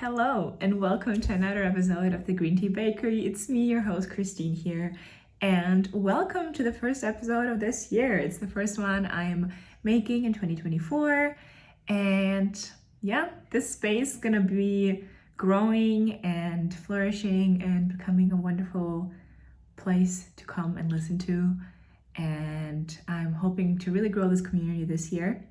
Hello, and welcome to another episode of the Green Tea Bakery. It's me, your host, Christine here, and welcome to the first episode of this year. It's the first one I'm making in 2024, and yeah, this space is gonna be growing and flourishing and becoming a wonderful place to come and listen to, and I'm hoping to really grow this community this year.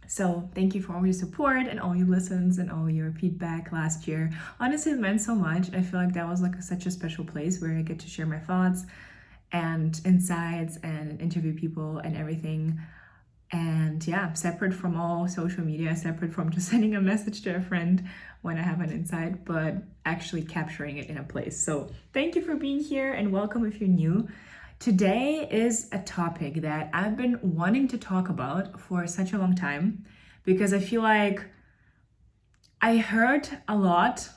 So thank you for all your support and all your listens and all your feedback last year. Honestly, it meant so much. I feel like that was such a special place where I get to share my thoughts and insights and interview people and everything. And yeah, separate from all social media, separate from just sending a message to a friend when I have an insight, but actually capturing it in a place. So thank you for being here and welcome if you're new. Today is a topic that I've been wanting to talk about for such a long time because I feel like I heard a lot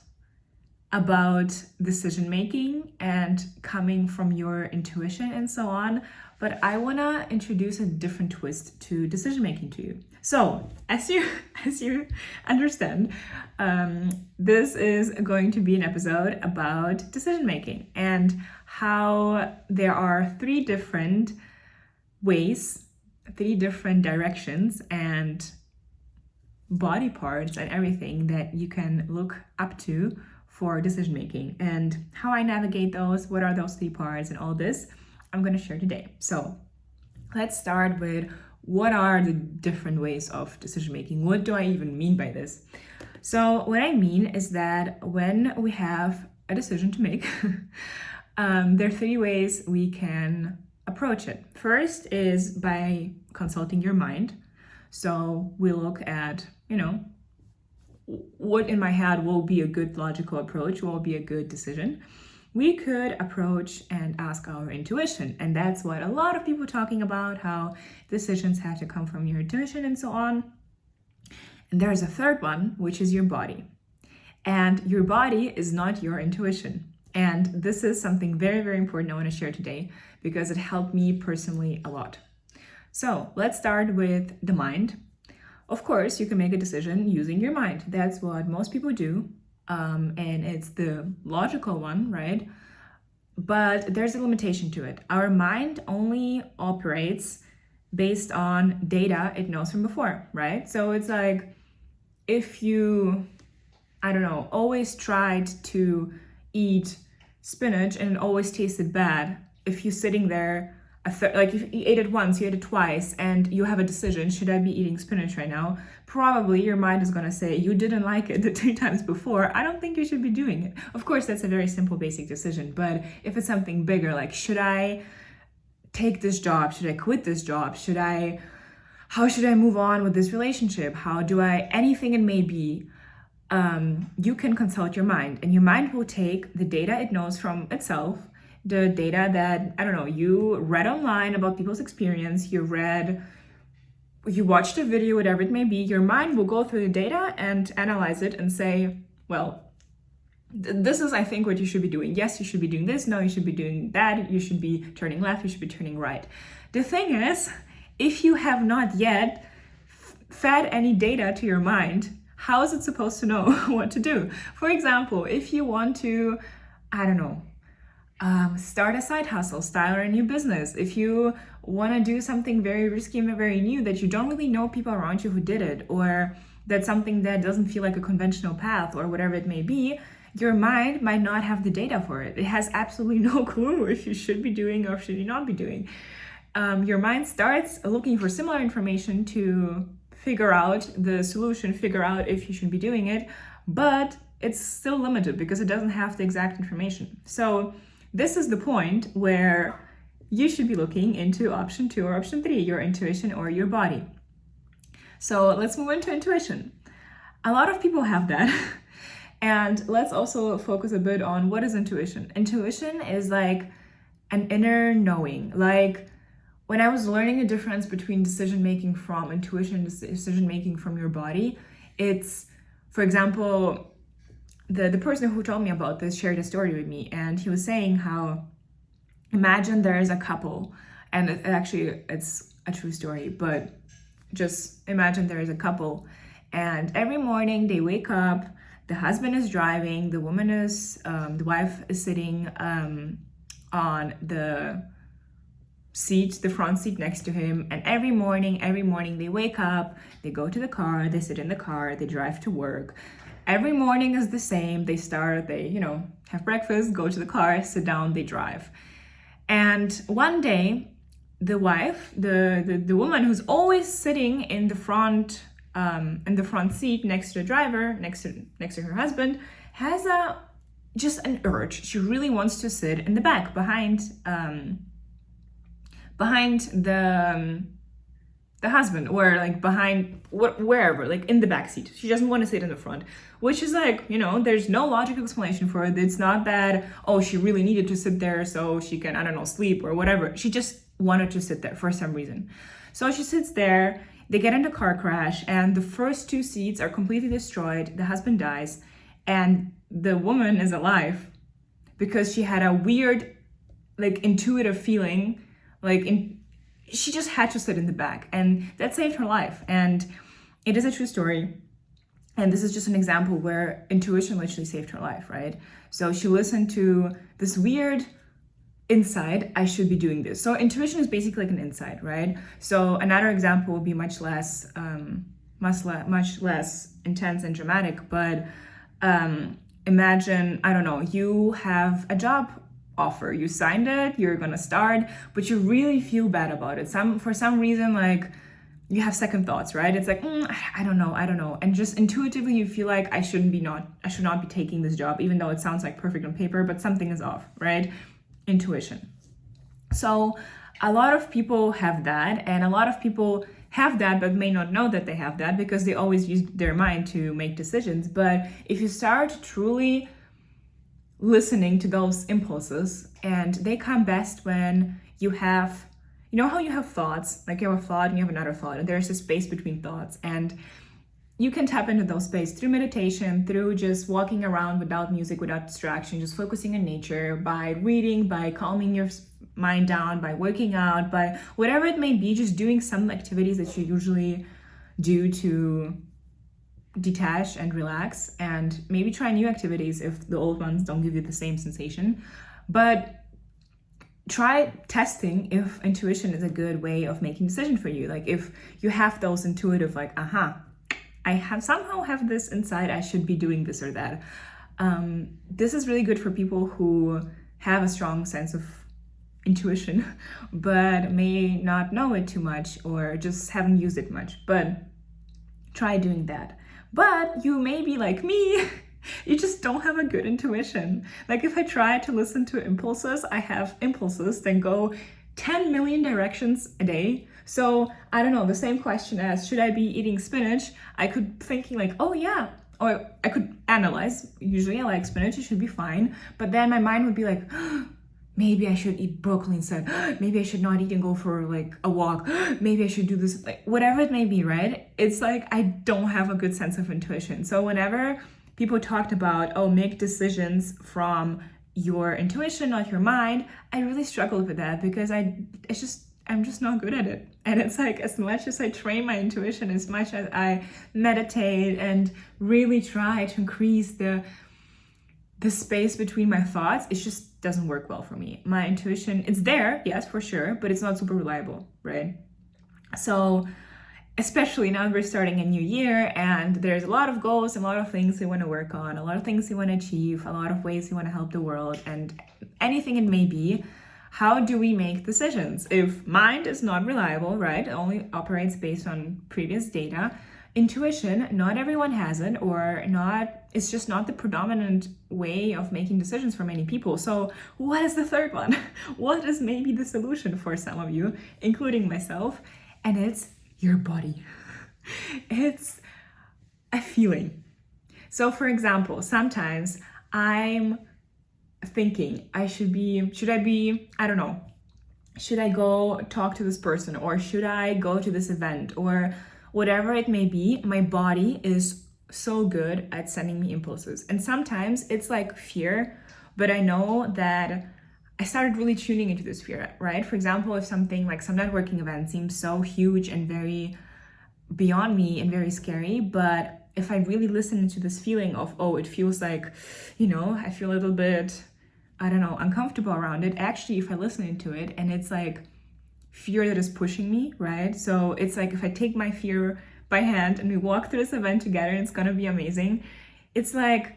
about decision making and coming from your intuition and so on, but I want to introduce a different twist to decision making to you. So as you understand, this is going to be an episode about decision making and how there are three different ways, three different directions and body parts and everything that you can look up to for decision making, and how I navigate those, what are those three parts, and all this I'm going to share today. So let's start with what are the different ways of decision making? What do I even mean by this? So what I mean is that when we have a decision to make, there are three ways we can approach it. First is by consulting your mind. So we look at, what in my head will be a good logical approach, what will be a good decision. We could approach and ask our intuition, and that's what a lot of people are talking about, how decisions have to come from your intuition and so on. And there's a third one, which is your body. And your body is not your intuition. And this is something very, very important I want to share today because it helped me personally a lot. So let's start with the mind. Of course, you can make a decision using your mind. That's what most people do. And it's the logical one, right? But there's a limitation to it. Our mind only operates based on data it knows from before, right? So it's like if you, always tried to eat spinach and it always tasted bad, if you're sitting there, if you ate it once, you ate it twice, and you have a decision, should I be eating spinach right now? Probably your mind is gonna say, you didn't like it the 2 times before, I don't think you should be doing it. Of course, that's a very simple, basic decision, but if it's something bigger, like should I take this job? Should I quit this job? How should I move on with this relationship? Anything it may be, you can consult your mind, and your mind will take the data it knows from itself, the data that, you read online about people's experience, you watched a video, whatever it may be, your mind will go through the data and analyze it and say, well, this is, I think, what you should be doing. Yes, you should be doing this. No, you should be doing that. You should be turning left. You should be turning right. The thing is, if you have not yet fed any data to your mind, how is it supposed to know what to do? For example, if you want to, start a side hustle, start a new business. If you want to do something very risky and very new that you don't really know people around you who did it, or that's something that doesn't feel like a conventional path or whatever it may be, your mind might not have the data for it. It has absolutely no clue if you should be doing or should you not be doing. Your mind starts looking for similar information to figure out the solution, figure out if you should be doing it, but it's still limited because it doesn't have the exact information. So this is the point where you should be looking into option 2 or option 3, your intuition or your body. So let's move into intuition. A lot of people have that. And let's also focus a bit on what is intuition. Intuition is like an inner knowing. Like when I was learning the difference between decision making from intuition and decision making from your body, it's, for example, the person who told me about this shared a story with me, and he was saying how, imagine there is a couple, and it's a true story, but just imagine there is a couple, and every morning they wake up, The husband is driving, the wife is sitting on the front seat next to him, and every morning they wake up, they go to the car, they sit in the car, they drive to work. Every morning is the same. They have breakfast, go to the car, sit down, they drive. And one day, the wife, the woman who's always sitting in the front seat next to the driver, next to her husband, has just an urge. She really wants to sit in the back behind the husband, or like behind wherever, like in the back seat. She doesn't want to sit in the front, which is like, there's no logical explanation for it. It's not that, oh, she really needed to sit there so she can, I don't know, sleep or whatever. She just wanted to sit there for some reason. So she sits there, they get into a car crash, and the first two seats are completely destroyed. The husband dies, and the woman is alive because she had a weird, like, intuitive feeling, she just had to sit in the back, and that saved her life. And it is a true story. And this is just an example where intuition literally saved her life, right? So she listened to this weird insight, I should be doing this. So intuition is basically like an insight, right? So another example would be much less intense and dramatic, but imagine, I don't know, you have a job offer, you signed it, you're gonna start, but you really feel bad about it. For some reason, like, you have second thoughts, right? It's like, I don't know, and just intuitively you feel like I should not be taking this job, even though it sounds like perfect on paper, but something is off, right? Intuition. So a lot of people have that, and a lot of people have that but may not know that they have that because they always use their mind to make decisions. But if you start truly listening to those impulses, and they come best when you have, how you have thoughts, like you have a thought and you have another thought, and there's a space between thoughts, and you can tap into those space through meditation, through just walking around without music, without distraction, just focusing on nature, by reading, by calming your mind down, by working out, by whatever it may be, just doing some activities that you usually do to detach and relax, and maybe try new activities if the old ones don't give you the same sensation. But try testing if intuition is a good way of making decisions for you. Like if you have those intuitive, like, I somehow have this inside, I should be doing this or that. This is really good for people who have a strong sense of intuition but may not know it too much or just haven't used it much. But try doing that. But you may be like me, you just don't have a good intuition. Like if I try to listen to impulses, I have impulses that go 10 million directions a day. So I don't know, the same question as, should I be eating spinach? I could thinking like, oh yeah, or I could analyze, usually I like spinach, it should be fine. But then my mind would be like, maybe I should eat broccoli instead. Maybe I should not eat and go for like a walk. Maybe I should do this, like whatever it may be, right? It's like I don't have a good sense of intuition. So whenever people talked about, oh, make decisions from your intuition, not your mind, I really struggled with that because I'm just not good at it. And it's like, as much as I train my intuition, as much as I meditate and really try to increase the space between my thoughts, it just doesn't work well for me. My intuition, it's there, yes, for sure, but it's not super reliable, right? So especially now we're starting a new year and there's a lot of goals, a lot of things we want to work on, a lot of things we want to achieve, a lot of ways we want to help the world, and anything it may be. How do we make decisions? If mind is not reliable, right, it only operates based on previous data, intuition, not everyone has it, or not, it's just not the predominant way of making decisions for many people. So what is the third one? What is maybe the solution for some of you, including myself? And it's your body. It's a feeling. So for example, sometimes I'm thinking should I go talk to this person, or should I go to this event, or whatever it may be. My body is so good at sending me impulses. And sometimes it's like fear, but I know that I started really tuning into this fear, right? For example, if something like some networking event seems so huge and very beyond me and very scary, but if I really listen into this feeling of, oh, it feels like, I feel a little bit, I don't know, uncomfortable around it. Actually, if I listen into it and it's like fear that is pushing me, right? So it's like if I take my fear by hand and we walk through this event together, it's gonna be amazing. It's like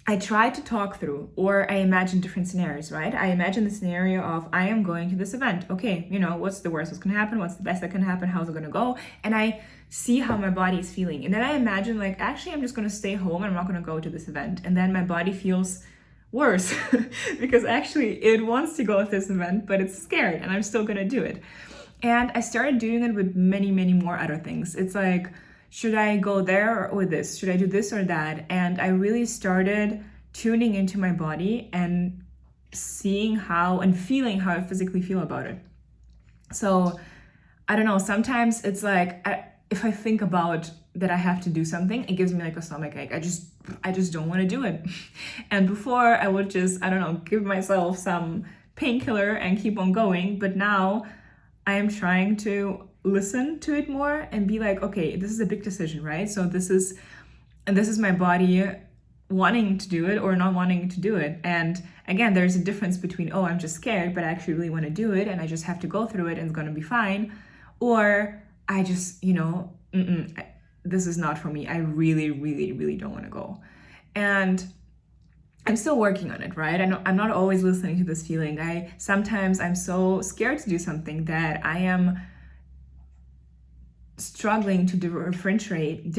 I try to talk through, or I imagine different scenarios, right? I imagine the scenario of I am going to this event. Okay, what's the worst that's gonna happen? What's the best that can happen? How's it gonna go? And I see how my body is feeling. And then I imagine like, actually, I'm just gonna stay home and I'm not gonna go to this event. And then my body feels worse because actually it wants to go to this event, but it's scared and I'm still gonna do it. And I started doing it with many, many more other things. It's like, should I go there or this? Should I do this or that? And I really started tuning into my body and seeing how and feeling how I physically feel about it. So I don't know, sometimes it's like, if I think about that I have to do something, it gives me like a stomach ache. I just don't want to do it. And before I would just, I don't know, give myself some painkiller and keep on going. But now I am trying to listen to it more and be like, okay, this is a big decision, right? So this is my body wanting to do it or not wanting to do it. And again, there's a difference between, oh, I'm just scared, but I actually really want to do it and I just have to go through it and it's going to be fine. Or I just, this is not for me. I really, really, really don't want to go. And I'm still working on it, right? I'm not always listening to this feeling. Sometimes I'm so scared to do something that I am struggling to differentiate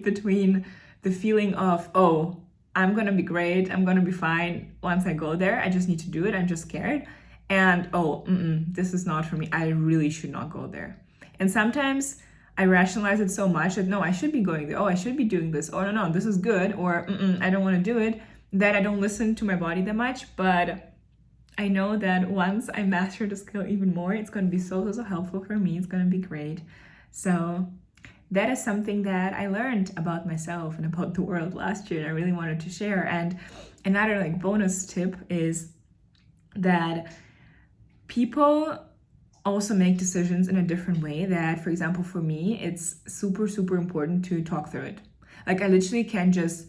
between the feeling of, oh, I'm gonna be great, I'm gonna be fine once I go there, I just need to do it, I'm just scared, and oh, this is not for me, I really should not go there. And sometimes I rationalize it so much that no, I should be going there, oh, I should be doing this, oh no, this is good, or I don't want to do it, that I don't listen to my body that much. But I know that once I master the skill even more, it's going to be so helpful for me. It's going to be great. So that is something that I learned about myself and about the world last year, and I really wanted to share. And another like bonus tip is that people also make decisions in a different way. That, for example, for me, it's super, super important to talk through it. Like I literally can just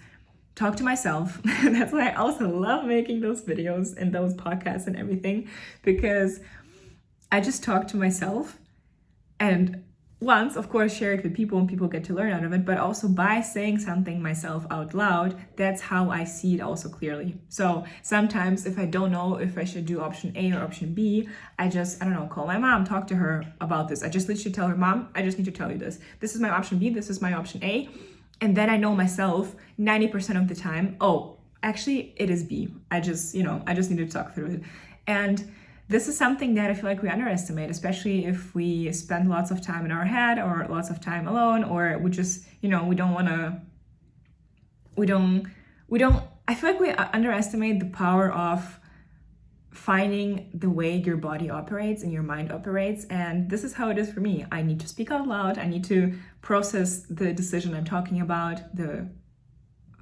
talk to myself. That's why I also love making those videos and those podcasts and everything, because I just talk to myself, and once, of course, share it with people and people get to learn out of it, but also by saying something myself out loud, that's how I see it also clearly. So sometimes if I don't know if I should do option A or option B, I just, call my mom, talk to her about this. I just literally tell her, Mom, I just need to tell you this. This is my option B, this is my option A. And then I know myself 90% of the time, oh, actually it is B. I just need to talk through it. And this is something that I feel like we underestimate, especially if we spend lots of time in our head or lots of time alone, or we just, I feel like we underestimate the power of finding the way your body operates and your mind operates. And this is how it is for me. I need to speak out loud. I need to process the decision I'm talking about, the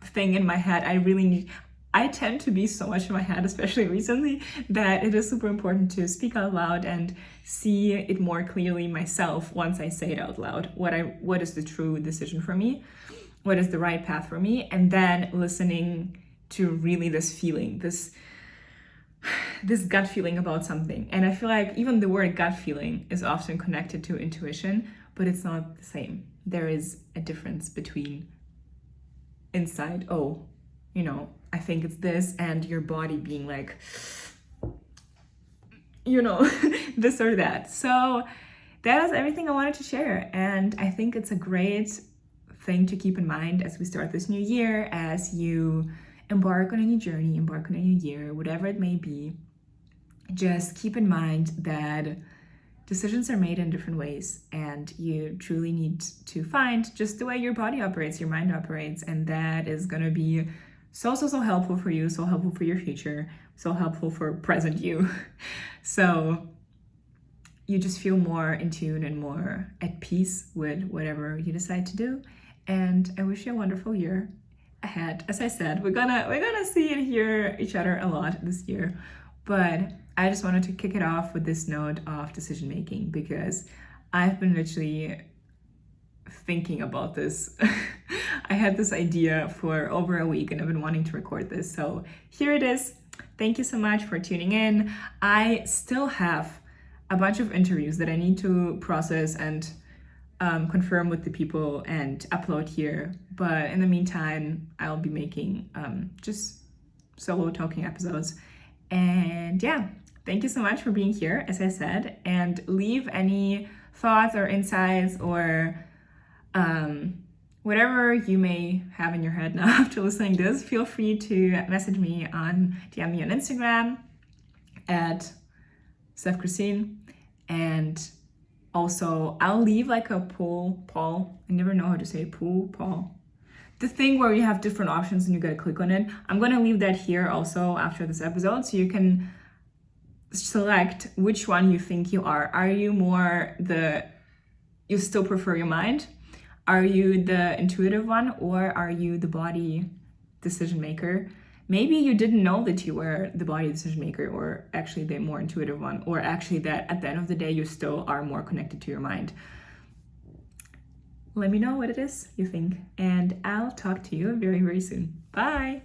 thing in my head. I tend to be so much in my head, especially recently, that it is super important to speak out loud and see it more clearly myself once I say it out loud. What is the true decision for me? What is the right path for me? And then listening to really this feeling, this gut feeling about something. And I feel like even the word gut feeling is often connected to intuition, but it's not the same. There is a difference between inside, I think it's this, and your body being like, this or that. So that is everything I wanted to share. And I think it's a great thing to keep in mind as we start this new year, as you embark on a new journey, embark on a new year, whatever it may be. Just keep in mind that decisions are made in different ways, and you truly need to find just the way your body operates, your mind operates, and that is going to be so helpful for you, so helpful for your future, so helpful for present you. So you just feel more in tune and more at peace with whatever you decide to do. And I wish you a wonderful year ahead. As I said, we're gonna see and hear each other a lot this year, but I just wanted to kick it off with this note of decision making, because I've been literally thinking about this. I had this idea for over a week and I've been wanting to record this. So here it is. Thank you so much for tuning in. I still have a bunch of interviews that I need to process and confirm with the people and upload here. But in the meantime, I'll be making just solo talking episodes. And yeah, thank you so much for being here, as I said, and leave any thoughts or insights or whatever you may have in your head now after listening to this. Feel free to message me DM me on Instagram at StephChristine. And also I'll leave like a poll, I never know how to say poll. The thing where you have different options and you gotta click on it. I'm gonna leave that here also after this episode, so you can select which one you think you are. Are you more you still prefer your mind? Are you the intuitive one, or are you the body decision maker? Maybe you didn't know that you were the body decision maker, or actually the more intuitive one, or actually that at the end of the day you still are more connected to your mind. Let me know what it is you think, and I'll talk to you very, very soon. Bye!